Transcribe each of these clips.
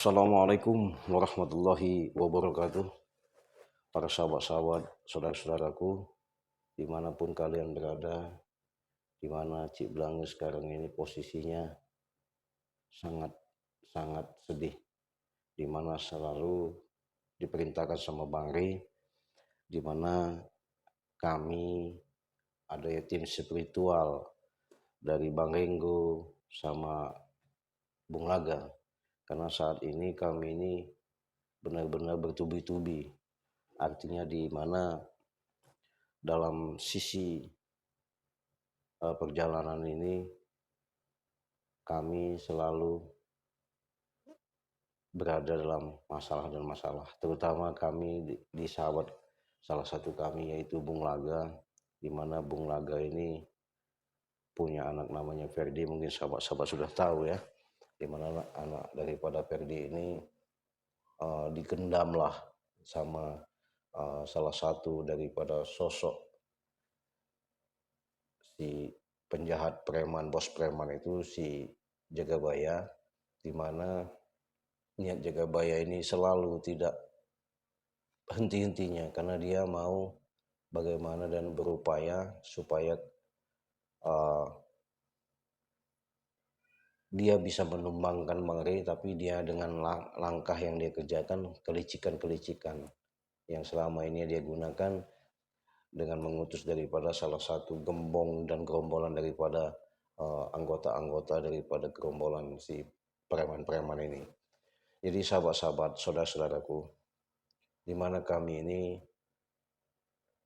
Assalamualaikum warahmatullahi wabarakatuh. Para sahabat-sahabat, saudara-saudaraku, dimanapun kalian berada, dimana Cik Blange sekarang ini posisinya sangat sangat sedih, dimana selalu diperintahkan sama Bang Rey, dimana kami ada ya tim spiritual dari Bang Renggo sama Bung Laga, karena saat ini kami ini benar-benar bertubi-tubi. Artinya di mana dalam sisi perjalanan ini kami selalu berada dalam masalah dan masalah, terutama kami di sahabat salah satu kami yaitu Bung Laga, di mana Bung Laga ini punya anak namanya Ferdi, mungkin sahabat-sahabat sudah tahu ya, di mana anak daripada Ferdi ini digendam lah sama salah satu daripada sosok si penjahat preman, bos preman itu si Jagabaya, di mana niat Jagabaya ini selalu tidak henti-hentinya karena dia mau bagaimana dan berupaya supaya uh, dia bisa menumbangkan Bang Rey, tapi dia dengan langkah yang dia kerjakan, kelicikan-kelicikan yang selama ini dia gunakan dengan mengutus daripada salah satu gembong dan gerombolan daripada anggota-anggota daripada gerombolan si preman-preman ini. Jadi sahabat-sahabat, saudara-saudaraku, di mana kami ini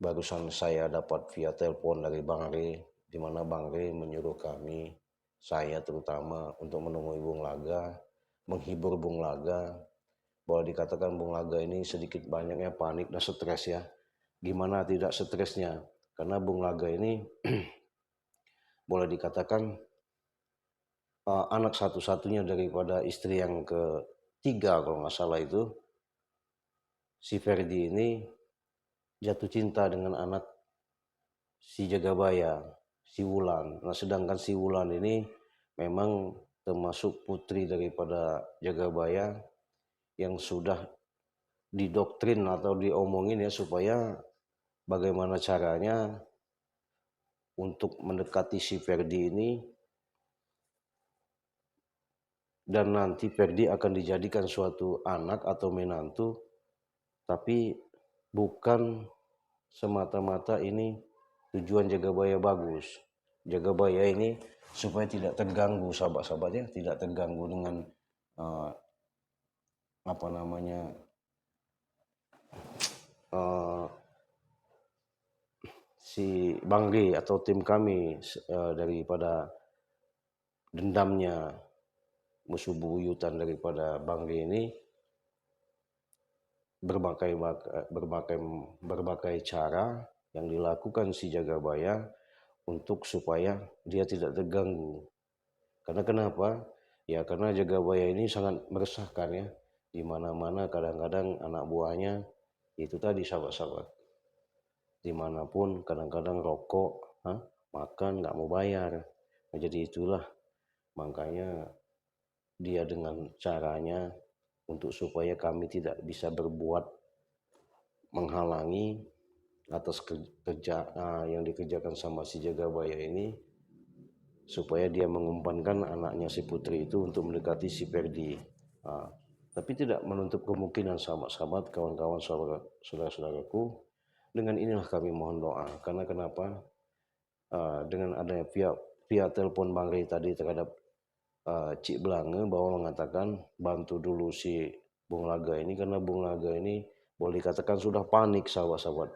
barusan saya dapat via telepon dari Bang Rey, di mana Bang Rey menyuruh kami, saya terutama, untuk menemui Bung Laga, menghibur Bung Laga. Boleh dikatakan Bung Laga ini sedikit banyaknya panik dan stres ya. Gimana tidak stresnya? Karena Bung Laga ini boleh dikatakan anak satu-satunya daripada istri yang ketiga kalau nggak salah itu. Si Ferdi ini jatuh cinta dengan anak si Jagabaya, si Wulan. Nah, sedangkan si Wulan ini memang termasuk putri daripada Jagabaya yang sudah didoktrin atau diomongin ya supaya bagaimana caranya untuk mendekati si Ferdi ini, dan nanti Ferdi akan dijadikan suatu anak atau menantu, tapi bukan semata-mata ini tujuan Jagabaya bagus. Jagabaya ini supaya tidak terganggu sahabat-sahabatnya, tidak terganggu dengan uh, apa namanya uh, si Bang Rey atau tim kami daripada dendamnya musuh buyutan daripada Bang Rey ini berbagai cara yang dilakukan si Jagabaya untuk supaya dia tidak terganggu. Karena kenapa? Ya karena Jagabaya ini sangat meresahkan ya. Di mana-mana kadang-kadang anak buahnya itu tadi sahabat-sahabat. Dimanapun kadang-kadang rokok, makan nggak mau bayar. Nah, jadi itulah makanya dia dengan caranya untuk supaya kami tidak bisa berbuat menghalangi atas kerja yang dikerjakan sama si Jagabaya ini, supaya dia mengumpankan anaknya si Putri itu untuk mendekati si Ferdi. Nah, tapi tidak menutup kemungkinan sahabat-sahabat, kawan-kawan, saudara-saudaraku, dengan inilah kami mohon doa. Karena kenapa? Dengan adanya via telepon Bang Rey tadi terhadap Cik Blange bahwa mengatakan bantu dulu si Bung Laga ini, karena Bung Laga ini boleh dikatakan sudah panik sahabat-sahabat,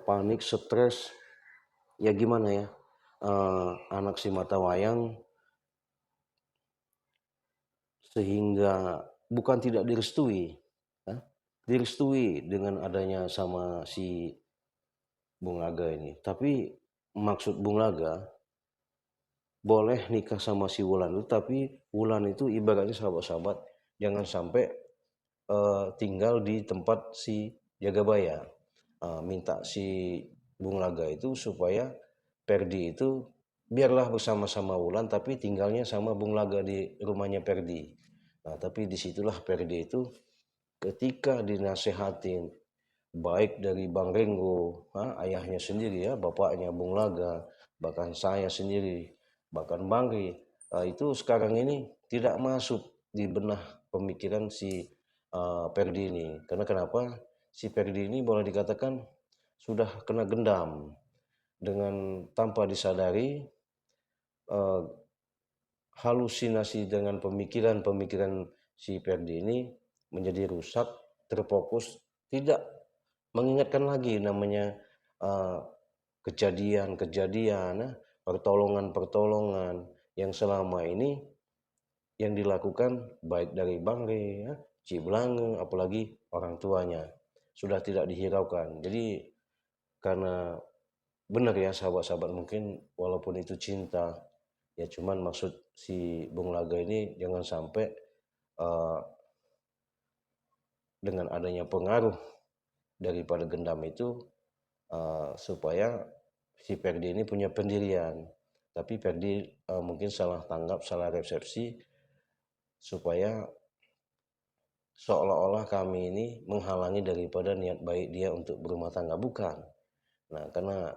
panik, stres, ya gimana ya, anak si mata wayang, sehingga bukan tidak direstui, direstui dengan adanya sama si Bung Laga ini, tapi maksud Bung Laga boleh nikah sama si Wulan itu, tapi Wulan itu ibaratnya sahabat-sahabat jangan sampai tinggal di tempat si Jagabaya. Minta si Bung Laga itu supaya Perdi itu biarlah bersama-sama Wulan tapi tinggalnya sama Bung Laga di rumahnya Perdi. Nah, tapi disitulah Perdi itu ketika dinasehatin baik dari Bang Renggo, ayahnya sendiri ya, bapaknya Bung Laga, bahkan saya sendiri, bahkan Bang Ri, itu sekarang ini tidak masuk di benah pemikiran si Perdi ini. Karena kenapa? Si Perdi ini boleh dikatakan sudah kena gendam dengan tanpa disadari, eh, halusinasi dengan pemikiran-pemikiran si Perdi ini menjadi rusak, terfokus, tidak mengingatkan lagi namanya eh, kejadian-kejadian, pertolongan-pertolongan yang selama ini yang dilakukan baik dari Bang Re, Ciblange, apalagi orang tuanya sudah tidak dihiraukan. Jadi karena benar ya sahabat-sahabat, mungkin walaupun itu cinta, ya cuman maksud si Bung Laga ini jangan sampai uh, dengan adanya pengaruh daripada gendam itu, supaya si Perdi ini punya pendirian. Tapi Perdi mungkin salah tanggap, salah resepsi, supaya seolah-olah kami ini menghalangi daripada niat baik dia untuk berumah tangga. Bukan. Nah, karena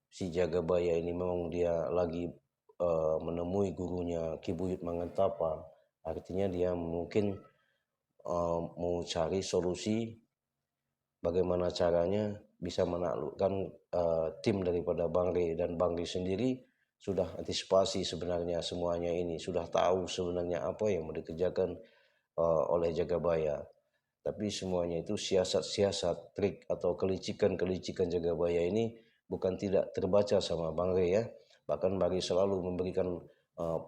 si Jagabaya ini memang dia lagi menemui gurunya Ki Buyut Mangantapa, artinya dia mungkin mau cari solusi bagaimana caranya bisa menaklukkan tim daripada Bang Ri, dan Bang Ri sendiri sudah antisipasi sebenarnya semuanya ini, sudah tahu sebenarnya apa yang mau dikerjakan oleh Jagabaya. Tapi semuanya itu siasat-siasat, trik atau kelicikan-kelicikan Jagabaya ini bukan tidak terbaca sama Bang Ri ya. Bahkan Bang Ri selalu memberikan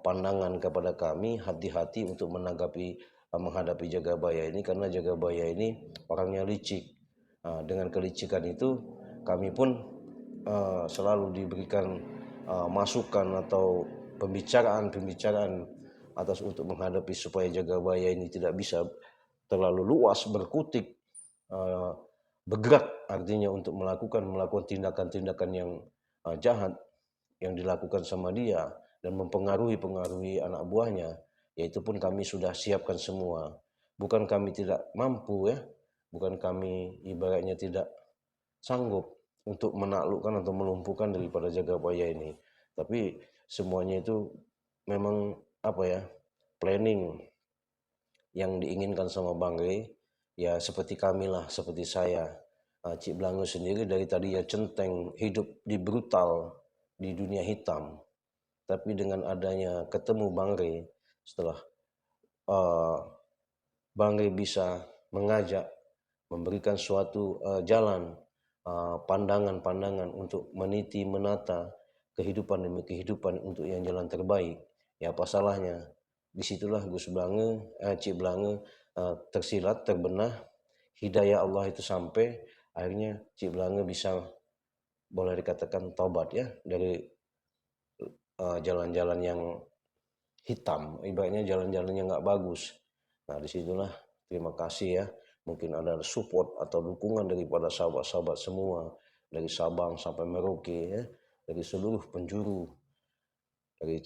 pandangan kepada kami, hati-hati untuk menghadapi Jagabaya ini, karena Jagabaya ini orangnya licik. Dengan kelicikan itu kami pun selalu diberikan masukan atau pembicaraan-pembicaraan atas untuk menghadapi supaya Jagabaya ini tidak bisa terlalu luas berkutik, uh, bergerak, artinya untuk melakukan tindakan-tindakan yang jahat yang dilakukan sama dia dan mempengaruhi anak buahnya, yaitu pun kami sudah siapkan semua. Bukan kami tidak mampu ya, bukan kami ibaratnya tidak sanggup untuk menaklukkan atau melumpuhkan daripada Jagabaya ini. Tapi semuanya itu memang apa ya, planning yang diinginkan sama Bang Rey, ya seperti kami lah, seperti saya. Cik Blango sendiri dari tadi ya centeng, hidup di brutal, di dunia hitam. Tapi dengan adanya ketemu Bang Rey, setelah uh, Bang Rey bisa mengajak, memberikan suatu jalan, pandangan-pandangan untuk meniti menata kehidupan demi kehidupan untuk yang jalan terbaik. Ya apa salahnya? Disitulah Gus Blange, Cik Blange tersilat, terbenah, hidayah Allah itu sampai, akhirnya Cik Blange bisa boleh dikatakan tobat ya dari jalan-jalan yang hitam, ibaratnya jalan-jalan yang nggak bagus. Nah disitulah terima kasih ya, mungkin ada support atau dukungan daripada sahabat-sahabat semua, dari Sabang sampai Merauke ya, dari seluruh penjuru, dari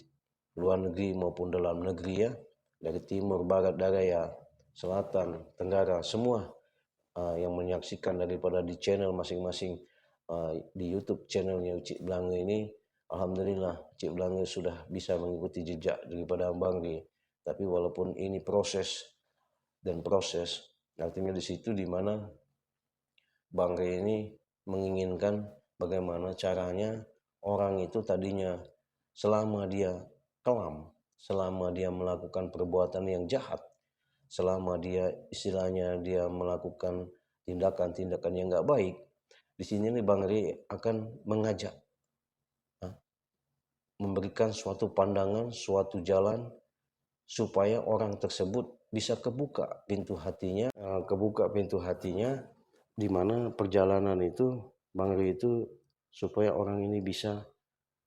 luar negeri maupun dalam negeri ya, dari timur, barat, daya, selatan, tenggara, semua yang menyaksikan daripada di channel masing-masing, di YouTube channelnya Cik Blange ini. Alhamdulillah Cik Blange sudah bisa mengikuti jejak daripada Bang Ri. Tapi walaupun ini proses dan proses, artinya di situ di mana Bang Ri ini menginginkan bagaimana caranya orang itu tadinya selama dia kelam, selama dia melakukan perbuatan yang jahat, selama dia istilahnya dia melakukan tindakan-tindakan yang nggak baik, di sini nih Bang Ri akan mengajak, memberikan suatu pandangan, suatu jalan supaya orang tersebut bisa kebuka pintu hatinya, di mana perjalanan itu Bang Ri itu supaya orang ini bisa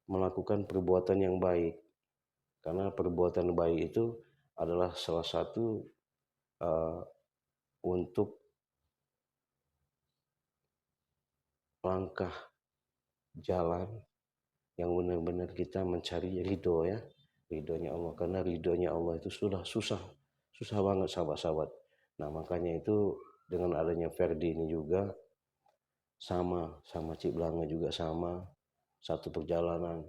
melakukan perbuatan yang baik, karena perbuatan baik itu adalah salah satu uh, untuk langkah jalan yang benar-benar kita mencari ridho ya, ridhonya Allah, karena ridhonya Allah itu sudah susah susah banget sahabat-sahabat. Nah makanya itu dengan adanya Ferdi ini juga sama Cik Blanga juga sama, satu perjalanan.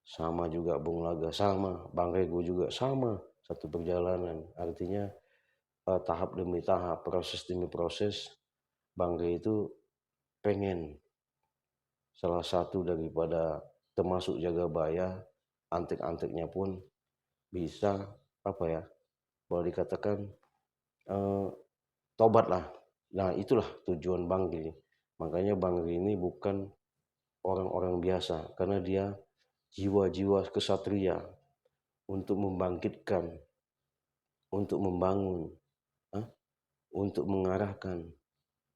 Sama juga Bung Laga sama, Bang Rego juga sama, satu perjalanan. Artinya tahap demi tahap, proses demi proses, Bang Rey itu pengen salah satu daripada termasuk Jagabaya, antek-anteknya pun bisa apa ya, boleh dikatakan eh, tobat lah. Nah itulah tujuan Bang Rey. Makanya Bang Rey ini bukan orang-orang biasa, karena dia jiwa-jiwa kesatria untuk membangkitkan, untuk membangun, untuk mengarahkan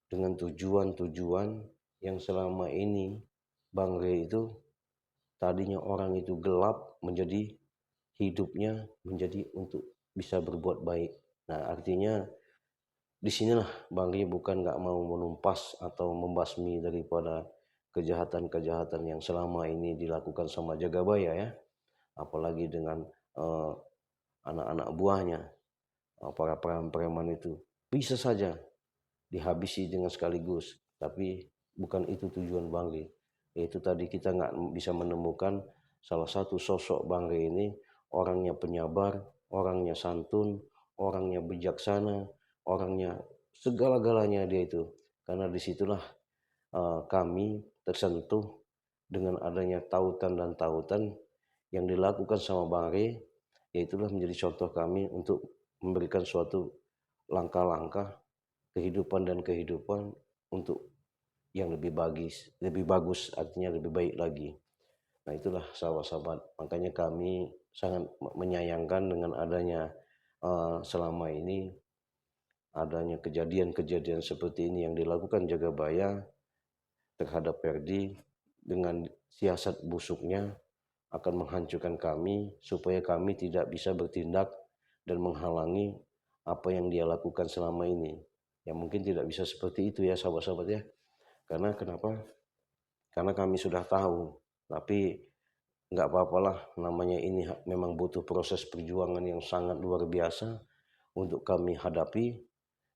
dengan tujuan-tujuan yang selama ini Bang Rey itu tadinya orang itu gelap menjadi hidupnya menjadi untuk bisa berbuat baik. Nah artinya disinilah Bang Rey bukan nggak mau menumpas atau membasmi daripada kejahatan-kejahatan yang selama ini dilakukan sama Jagabaya ya, apalagi dengan eh, anak-anak buahnya, para preman-preman itu bisa saja dihabisi dengan sekaligus, tapi bukan itu tujuan Bang Rey. Itu tadi kita nggak bisa menemukan salah satu sosok Bang Rey ini, orangnya penyabar, orangnya santun, orangnya bijaksana, orangnya segala-galanya dia itu. Karena disitulah kami tersentuh dengan adanya tautan dan tautan yang dilakukan sama Bang Rey, yaitulah menjadi contoh kami untuk memberikan suatu langkah-langkah kehidupan dan kehidupan untuk yang lebih bagus artinya lebih baik lagi. Nah itulah sahabat-sahabat, makanya kami sangat menyayangkan dengan adanya selama ini adanya kejadian-kejadian seperti ini yang dilakukan Jagabaya terhadap Ferdi dengan siasat busuknya akan menghancurkan kami supaya kami tidak bisa bertindak dan menghalangi apa yang dia lakukan selama ini. Ya mungkin tidak bisa seperti itu ya sahabat-sahabat ya. Karena kenapa? Karena kami sudah tahu. Tapi nggak apa-apalah, namanya ini memang butuh proses perjuangan yang sangat luar biasa untuk kami hadapi.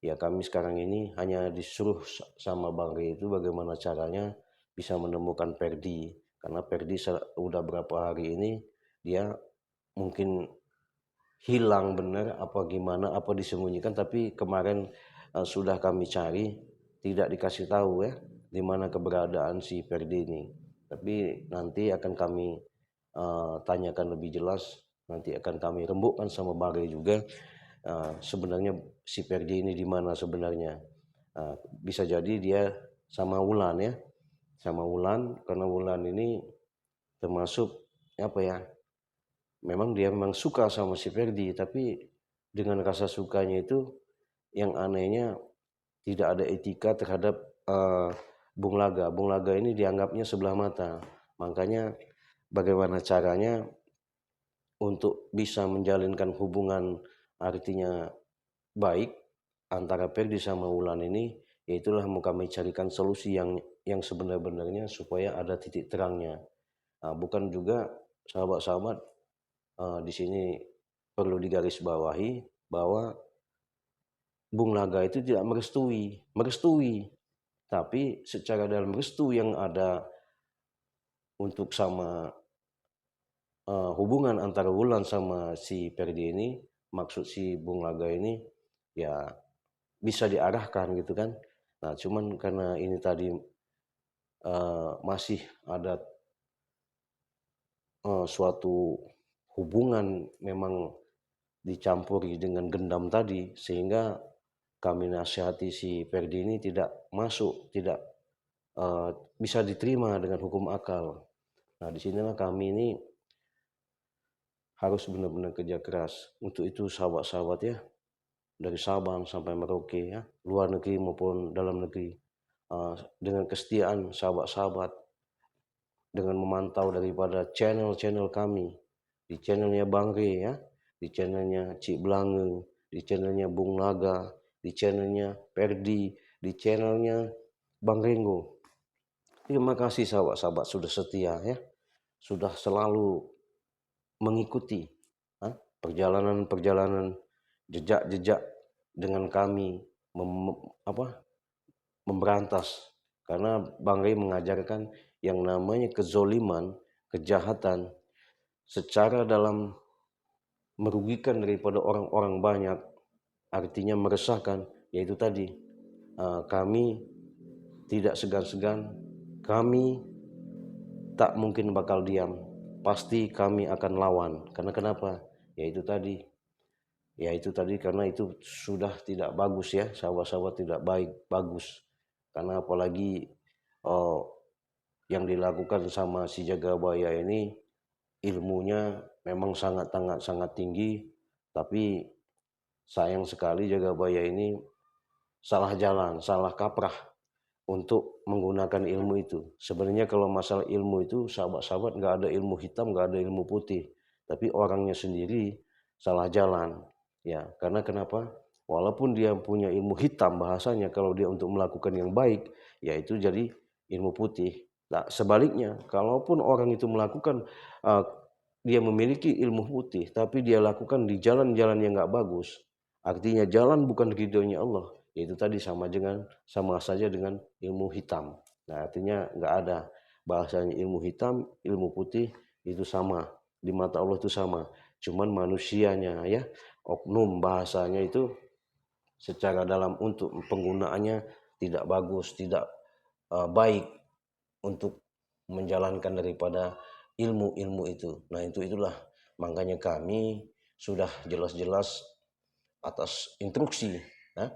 Ya kami sekarang ini hanya disuruh sama Bang Rey itu bagaimana caranya bisa menemukan Ferdi. Karena Ferdi udah berapa hari ini dia mungkin hilang benar apa gimana, apa disembunyikan, tapi kemarin sudah kami cari, tidak dikasih tahu ya di mana keberadaan si Ferdi ini. Tapi nanti akan kami tanyakan lebih jelas, nanti akan kami rembukkan sama Bang Rey juga sebenarnya si Ferdi ini di mana sebenarnya. Bisa jadi dia sama Wulan ya, sama Wulan, karena Wulan ini termasuk apa ya, memang dia memang suka sama si Ferdi, tapi dengan rasa sukanya itu yang anehnya tidak ada etika terhadap Bung Laga. Bung Laga ini dianggapnya sebelah mata, makanya bagaimana caranya untuk bisa menjalinkan hubungan artinya baik antara Ferdi sama Wulan ini, yaitulah mau kami carikan solusi yang sebenar-benarnya supaya ada titik terangnya. Bukan juga sahabat-sahabat di sini perlu digarisbawahi bahwa Bung Laga itu tidak merestui, tapi secara dalam restu yang ada untuk sama hubungan antara Wulan sama si Ferdi ini, maksud si Bung Laga ini ya bisa diarahkan gitu kan. Nah cuman karena ini tadi masih ada suatu hubungan memang dicampuri dengan gendam tadi, sehingga kami nasihati si Ferdi ini tidak masuk, tidak bisa diterima dengan hukum akal. Nah disinilah kami ini harus benar-benar kerja keras. Untuk itu sahabat-sahabat ya, dari Sabang sampai Merauke ya, luar negeri maupun dalam negeri, dengan kesetiaan sahabat-sahabat, dengan memantau daripada channel-channel kami, di channelnya Bang Rey ya, di channelnya Cik Blange, di channelnya Bung Naga, di channelnya Ferdi, di channelnya Bang Renggo. Terima kasih sahabat-sahabat sudah setia ya, sudah selalu mengikuti perjalanan-perjalanan jejak-jejak dengan kami mem, apa, memberantas. Karena Bang Rey mengajarkan yang namanya kezoliman, kejahatan secara dalam merugikan daripada orang-orang banyak, artinya meresahkan, yaitu tadi kami tidak segan-segan, kami tak mungkin bakal diam, pasti kami akan lawan. Karena kenapa? Yaitu tadi karena itu sudah tidak bagus ya, sahabat-sahabat, tidak baik, bagus. Karena apalagi oh, yang dilakukan sama si Jagabaya ini ilmunya memang sangat sangat tinggi, tapi sayang sekali Jagabaya ini salah jalan, salah kaprah untuk menggunakan ilmu itu. Sebenarnya kalau masalah ilmu itu, sahabat-sahabat, nggak ada ilmu hitam, nggak ada ilmu putih, tapi orangnya sendiri salah jalan. Ya, karena kenapa? Walaupun dia punya ilmu hitam bahasanya, kalau dia untuk melakukan yang baik, yaitu jadi ilmu putih. Nah, sebaliknya, kalaupun orang itu melakukan, uh, dia memiliki ilmu putih, tapi dia lakukan di jalan-jalan yang nggak bagus, artinya jalan bukan ridhonya Allah, yaitu tadi sama saja dengan ilmu hitam. Nah, artinya nggak ada bahasanya ilmu hitam, ilmu putih itu sama di mata Allah, itu sama. Cuman manusianya ya, oknum bahasanya itu secara dalam untuk penggunaannya tidak bagus, tidak baik untuk menjalankan daripada ilmu-ilmu itu. Nah, itulah makanya kami sudah jelas-jelas atas instruksi, ya,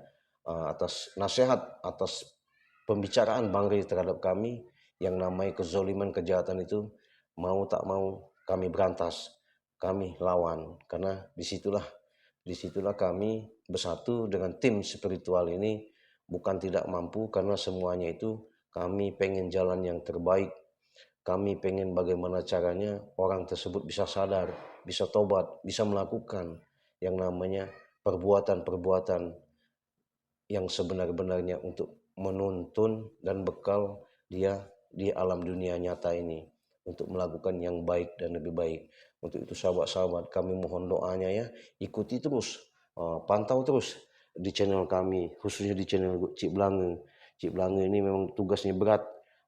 atas nasihat, atas pembicaraan Bang Rey terhadap kami, yang namanya kezoliman, kejahatan itu mau tak mau kami berantas, kami lawan. Karena disitulah kami bersatu dengan tim spiritual ini, bukan tidak mampu, karena semuanya itu kami pengen jalan yang terbaik. Kami pengen bagaimana caranya orang tersebut bisa sadar, bisa tobat, bisa melakukan yang namanya perbuatan-perbuatan yang sebenar-benarnya untuk menuntun dan bekal dia di alam dunia nyata ini, untuk melakukan yang baik dan lebih baik. Untuk itu sahabat-sahabat, kami mohon doanya ya, ikuti terus, pantau terus di channel kami, khususnya di channel Cik Blange. Cik Blange ini memang tugasnya berat,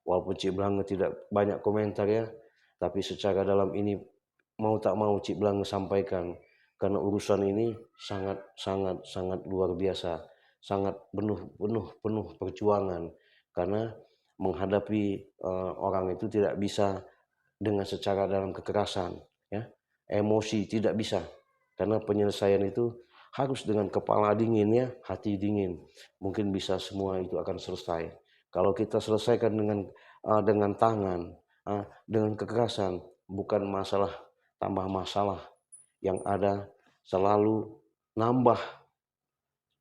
walaupun Cik Blange tidak banyak komentar ya, tapi secara dalam ini mau tak mau Cik Blange sampaikan, karena urusan ini sangat sangat sangat luar biasa, sangat penuh perjuangan. Karena menghadapi orang itu tidak bisa dengan secara dalam kekerasan, ya, emosi tidak bisa, karena penyelesaian itu harus dengan kepala dingin ya, hati dingin, mungkin bisa semua itu akan selesai. Kalau kita selesaikan dengan tangan, dengan kekerasan, bukan masalah tambah masalah, yang ada selalu nambah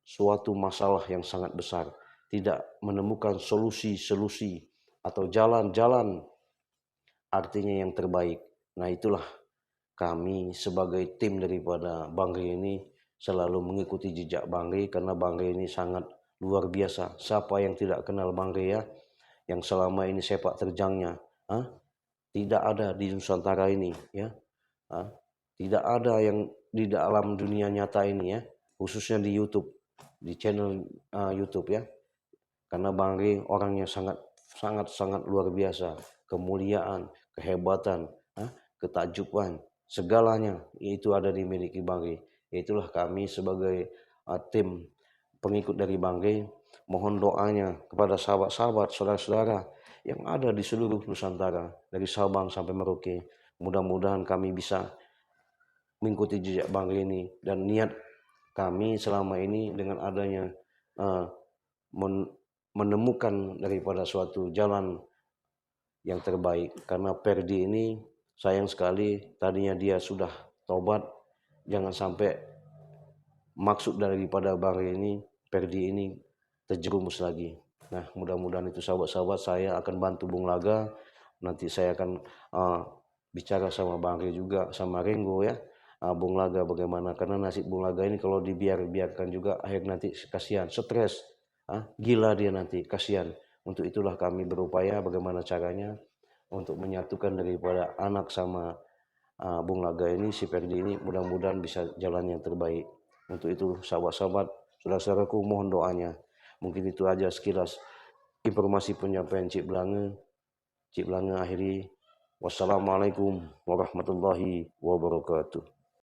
suatu masalah yang sangat besar, tidak menemukan solusi-solusi atau jalan-jalan artinya yang terbaik. Nah, itulah kami sebagai tim daripada Bang Rey ini selalu mengikuti jejak Bang Rey, karena Bang Rey ini sangat luar biasa. Siapa yang tidak kenal Bang Rey ya, yang selama ini sepak terjangnya, tidak ada di Nusantara ini ya, tidak ada yang di dalam dunia nyata ini ya, khususnya di YouTube, di channel YouTube ya. Karena Bang Rey orangnya sangat sangat sangat luar biasa, kemuliaan, kehebatan, ketakjuban, segalanya itu ada dimiliki Bang Rey. Itulah kami sebagai tim pengikut dari Bang Rey, mohon doanya kepada sahabat-sahabat, saudara-saudara yang ada di seluruh Nusantara, dari Sabang sampai Merauke. Mudah-mudahan kami bisa mengikuti jejak Bang Rey ini, dan niat kami selama ini dengan adanya uh, menemukan daripada suatu jalan yang terbaik. Karena Perdi ini sayang sekali, tadinya dia sudah tobat, jangan sampai maksud daripada Bang Rey ini, Perdi ini terjerumus lagi. Nah, mudah-mudahan itu sahabat-sahabat, saya akan bantu Bung Laga. Nanti saya akan bicara sama Bang Rey juga, sama Renggo ya. Bung Laga bagaimana, karena nasib Bung Laga ini kalau dibiarkan juga akhir nanti kasihan, stres, gila dia nanti, kasihan. Untuk itulah kami berupaya bagaimana caranya untuk menyatukan daripada anak sama Bung Laga ini, si Perdi ini, mudah-mudahan bisa jalan yang terbaik. Untuk itu sahabat-sahabat, saudara-saudaraku mohon doanya. Mungkin itu aja sekilas informasi penyampaian Cik Belanga. Cik Belanga akhiri. Wassalamualaikum warahmatullahi wabarakatuh.